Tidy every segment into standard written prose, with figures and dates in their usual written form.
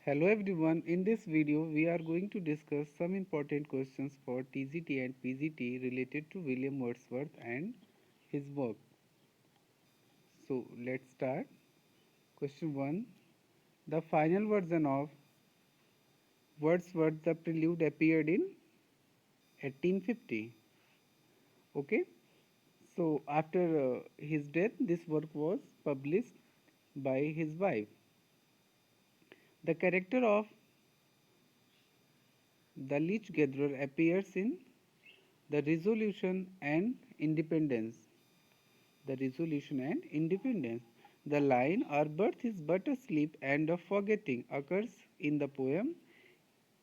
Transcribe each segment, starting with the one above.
Hello everyone, in this video we are going to discuss some important questions for TGT and PGT related to William Wordsworth and his work. So let's start. Question 1. The final version of Wordsworth the Prelude appeared in 1850. Okay, so after his death this work was published by his wife. The character of the Leech Gatherer appears in the Resolution and Independence. The resolution and independence. The line, our birth is but a sleep and a forgetting, occurs in the poem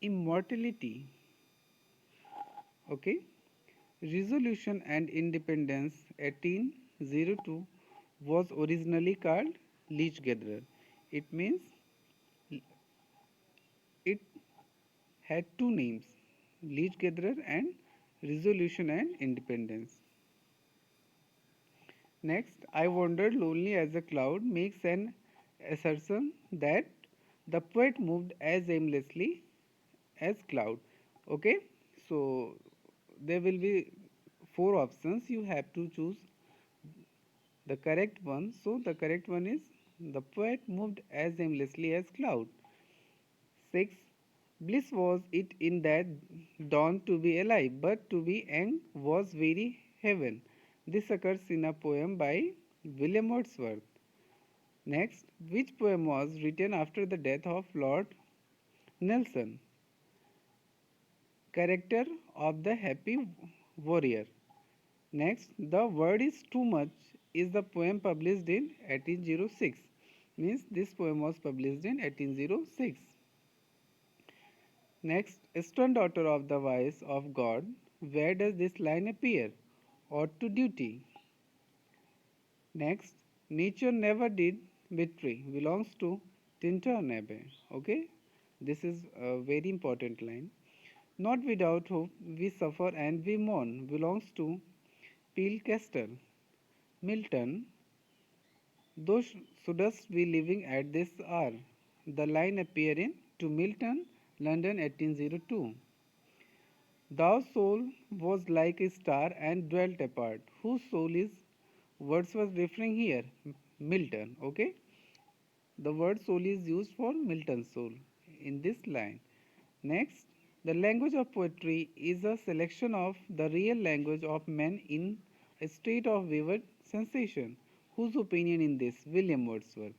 Immortality. Okay. Resolution and Independence 1802 was originally called Leech Gatherer. It means it had two names, Leech Gatherer and Resolution and Independence. Next, I wandered lonely as a cloud makes an assertion that the poet moved as aimlessly as cloud. Okay, so there will be four options. You have to choose the correct one. So the correct one is the poet moved as aimlessly as cloud. 6. Bliss was it in that dawn to be alive, but to be young was very heaven. This occurs in a poem by William Wordsworth. Next, which poem was written after the death of Lord Nelson? Character of the Happy Warrior. Next, The Word is Too Much is the poem published in 1806. Means this poem was published in 1806. Next, Stone Daughter of the Voice of God. Where does this line appear? Ode to Duty. Next, Nature Never Did Betray belongs to Tintern Abbey. Okay, this is a very important line. Not without hope we suffer and we mourn belongs to Peel Castle. Milton, thou shouldst be living at this hour. The line appear in To Milton, London 1802. Thou soul was like a star and dwelt apart. Whose soul is Wordsworth referring here? Milton. Okay. The word soul is used for Milton's soul in this line. Next, the language of poetry is a selection of the real language of men in a state of vivid sensation. Whose opinion in this? William Wordsworth.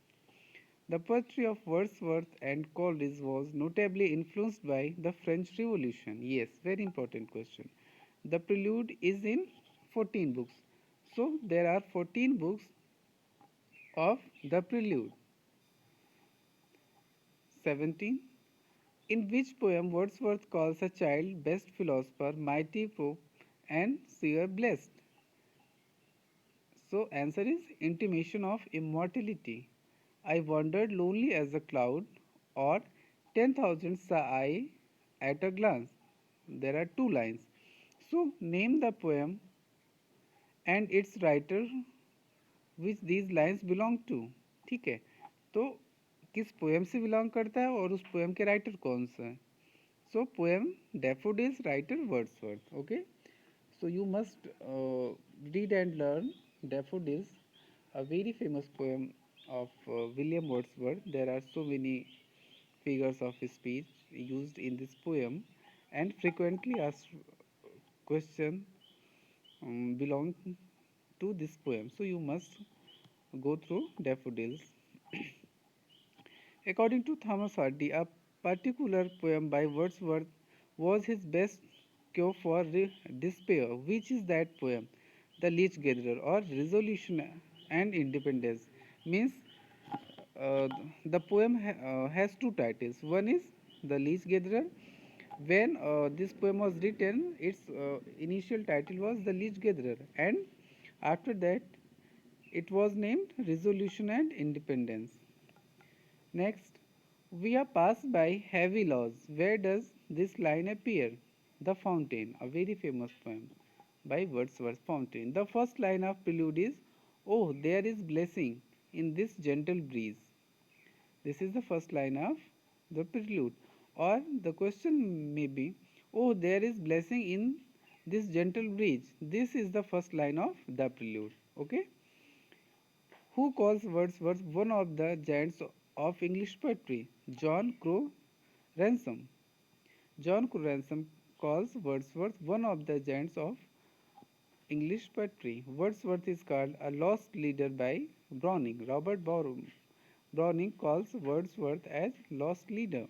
The poetry of Wordsworth and Coleridge was notably influenced by the French Revolution. Yes, very important question. The prelude is in 14 books. So there are 14 books of the prelude. 17. In which poem Wordsworth calls a child best philosopher, mighty pope, and seer blessed? So answer is intimation of immortality. I wandered lonely as a cloud, or 10,000 saw I at a glance. There are two lines. So name the poem and its writer which these lines belong to. ठीक है, तो किस poem से belong करता है और उस poem के राइटर कौन सा है. So poem Daffodils writer Wordsworth. Okay, so you must read and learn Daffodils, a very famous poem of William Wordsworth. There are so many figures of speech used in this poem, and frequently asked question belong to this poem. So you must go through Daffodils. According to Thomas Hardy, a particular poem by Wordsworth was his best cure for despair. Which is that poem? The Leech Gatherer or Resolution and Independence. Means the poem has two titles. One is The Leech Gatherer. When this poem was written, its initial title was The Leech Gatherer, and after that, it was named Resolution and Independence. Next, we are passed by heavy laws. Where does this line appear? The Fountain, a very famous poem by Wordsworth. Fountain. The first line of prelude is, Oh, there is blessing in this gentle breeze. This is the first line of the prelude. Or the question may be, oh, there is blessing in this gentle breeze. This is the first line of the prelude. Okay? Who calls Wordsworth one of the giants of English poetry? John Crowe Ransom. John Crowe Ransom calls Wordsworth one of the giants of English poetry. Wordsworth is called a lost leader by Browning. Robert Browning calls Wordsworth as lost leader.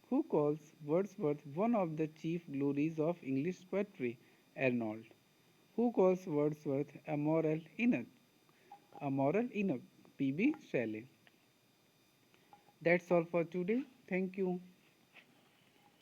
Who calls Wordsworth one of the chief glories of English poetry? Arnold. Who calls Wordsworth a moral Enoch? A moral Enoch. P.B. Shelley. That's all for today. Thank you.